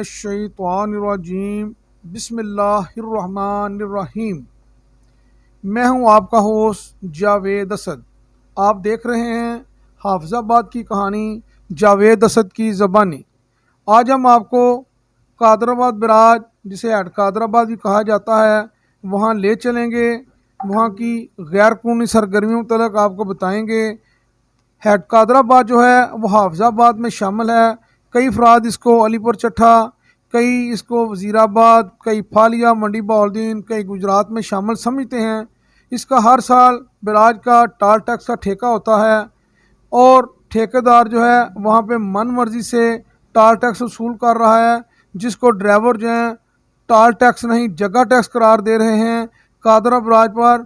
मिनश्शैतानिर्रजीम बिस्मिल्लाहिर्रहमानिर्रहीम। मैं हूं आपका होस्ट जावेद असद। आप देख रहे हैं हाफिजाबाद की कहानी जावेद असद की ज़बानी। आज हम आपको कादराबाद बराज, जिसे हेड कादराबाद भी कहा जाता है, वहाँ ले चलेंगे। वहाँ की गैर कानूनी सरगर्मियों तलक आपको बताएंगे। हेड कादराबाद जो है वो हाफिजाबाद में शामिल है। कई अफराद इसको अलीपुर चट्ठा, कई इसको वज़ीराबाद, कई फालिया, मंडी बहाउद्दीन, कई गुजरात में शामिल समझते हैं। इसका हर साल बराज का टाल टैक्स का ठेका होता है और ठेकेदार जो है वहाँ पे मन मर्जी से टाल टैक्स वसूल कर रहा है, जिसको ड्राइवर जो हैं टाल टैक्स नहीं जगह टैक्स करार दे रहे हैं। कादरा बराज पर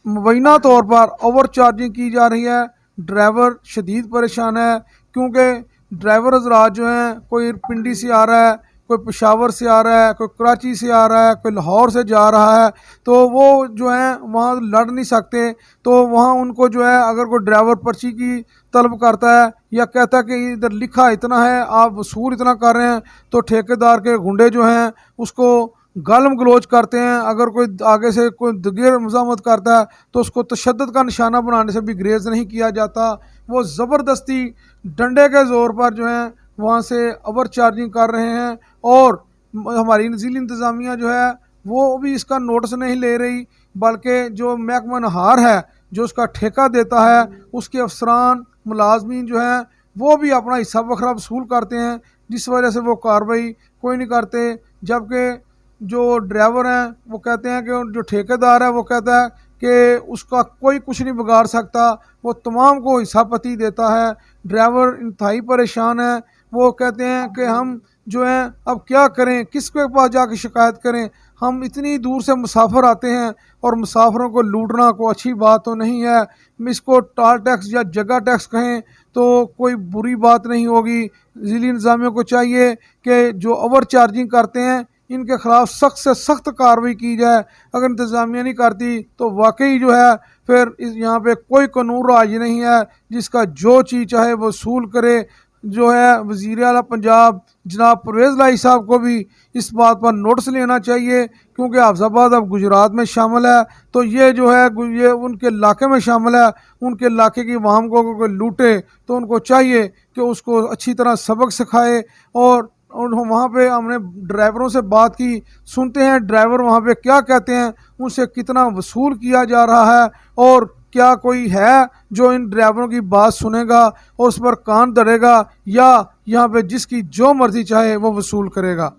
मुबैना तौर पर ओवर चार्जिंग की जा रही है। ड्राइवर शदीद परेशान है क्योंकि ड्राइवर हज़रात जो हैं, कोई पिंडी से आ रहा है, कोई पेशावर से आ रहा है, कोई कराची से आ रहा है, कोई लाहौर से जा रहा है, तो वो जो है वहाँ लड़ नहीं सकते। तो वहाँ उनको जो है अगर कोई ड्राइवर पर्ची की तलब करता है या कहता है कि इधर लिखा इतना है, आप वसूल इतना कर रहे हैं, तो ठेकेदार के गुंडे जो हैं उसको गालम गलोच करते हैं। अगर कोई आगे से कोई दगीर मज़ामत करता है तो उसको तशद्दुद का निशाना बनाने से भी ग्रेज़ नहीं किया जाता। वो ज़बरदस्ती डंडे के ज़ोर पर जो है वहाँ से ओवर चार्जिंग कर रहे हैं और हमारी ज़िली इंतज़ामिया जो है वो भी इसका नोटिस नहीं ले रही, बल्कि जो महकमा नहार है जो उसका ठेका देता है उसके अफसरान मुलाजमीन जो हैं वो भी अपना हिस्सा बखरा वसूल करते हैं, जिस वजह से वो कार्रवाई कोई नहीं करते। जबकि जो ड्राइवर हैं वो कहते हैं कि जो ठेकेदार है वो कहता है कि उसका कोई कुछ नहीं बिगाड़ सकता, वो तमाम को हिस्सापति देता है। ड्राइवर इंतहाई परेशान है। वो कहते हैं कि हम जो हैं अब क्या करें, किसके पास जाके शिकायत करें, हम इतनी दूर से मुसाफिर आते हैं और मुसाफिरों को लूटना कोई अच्छी बात तो नहीं है। इसको टाल टैक्स या जगह टैक्स कहें तो कोई बुरी बात नहीं होगी। ज़िली इंतज़ामिया को चाहिए कि जो ओवर चार्जिंग करते हैं इनके ख़िलाफ़ सख्त से सख्त कार्रवाई की जाए। अगर इंतज़ामिया नहीं करती तो वाकई जो है फिर इस यहाँ पे कोई कानून राज नहीं है, जिसका जो चीज़ चाहे वो वसूल करे। जो है वज़ीर आला पंजाब जनाब परवेज़ लाई साहब को भी इस बात पर नोटिस लेना चाहिए, क्योंकि हाफिजाबाद अब गुजरात में शामिल है, तो ये जो है ये उनके इलाके में शामिल है। उनके इलाके की अवाम को कोई लूटे तो उनको चाहिए कि उसको अच्छी तरह सबक सिखाए। और वहाँ पे हमने ड्राइवरों से बात की, सुनते हैं ड्राइवर वहाँ पे क्या कहते हैं, उनसे कितना वसूल किया जा रहा है और क्या कोई है जो इन ड्राइवरों की बात सुनेगा और उस पर कान धरेगा, या यहाँ पे जिसकी जो मर्जी चाहे वो वसूल करेगा।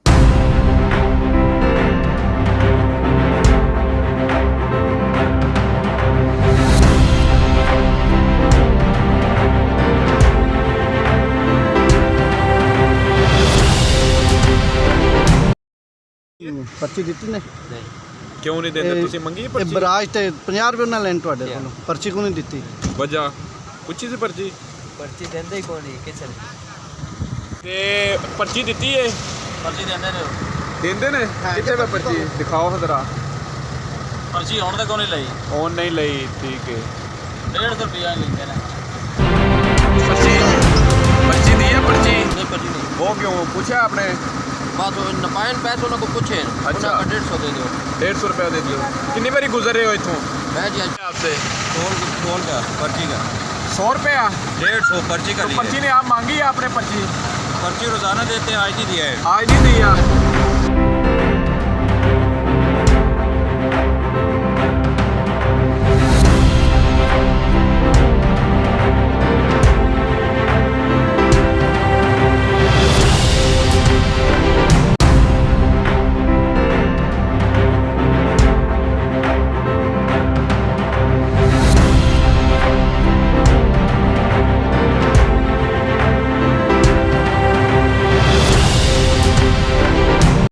पर्ची दी ने क्यों नहीं देते? ਤੁਸੀਂ ਮੰਗੀ ਹੈ ਪਰਚੀ? ਬਰਾਜ ਤੇ 50 ਰੁਪਏ ਉਹਨਾਂ ਲੈਣ ਤੁਹਾਡੇ ਕੋਲੋਂ, ਪਰਚੀ ਕਿਉਂ ਨਹੀਂ ਦਿੱਤੀ? ਵਜ੍ਹਾ ਪੁੱਛੀ ਸੀ ਪਰਚੀ ਦਿੰਦੇ ਹੀ ਕੋਈ ਨਹੀਂ ਕਿ ਚਲ ਤੇ ਪਰਚੀ ਦਿੱਤੀ ਏ? ਪਰਚੀ ਦਿੰਦੇ ਨੇ ਕਿੱਥੇ ਵੇ ਪਰਚੀ ਦਿਖਾਓ ਹਜ਼ਰਾ। ਪਰਚੀ ਹੁਣ ਤੱਕ ਨਹੀਂ ਲਈ, ਔਨ ਨਹੀਂ ਲਈ, ਠੀਕ ਹੈ। 150 ਰੁਪਇਆ ਲੈਂਦੇ ਨੇ पर्ची दी है? पर्ची नहीं, पर्ची नहीं। वो क्यों पूछा आपने? बात नपायन पैसे उन्होंने को पूछे, अच्छा। 150 दे दो। 150 रुपया दे दियो। कितनी बारी गुजर रहे हो इतों? मैं जी आपसे टोल का पर्ची का 100 रुपया 150 पर्ची का तो पर्ची ने आप मांगी है आपने? पर्ची पर्ची रोजाना देते हैं, आज नहीं दिया है। आज नहीं दिया।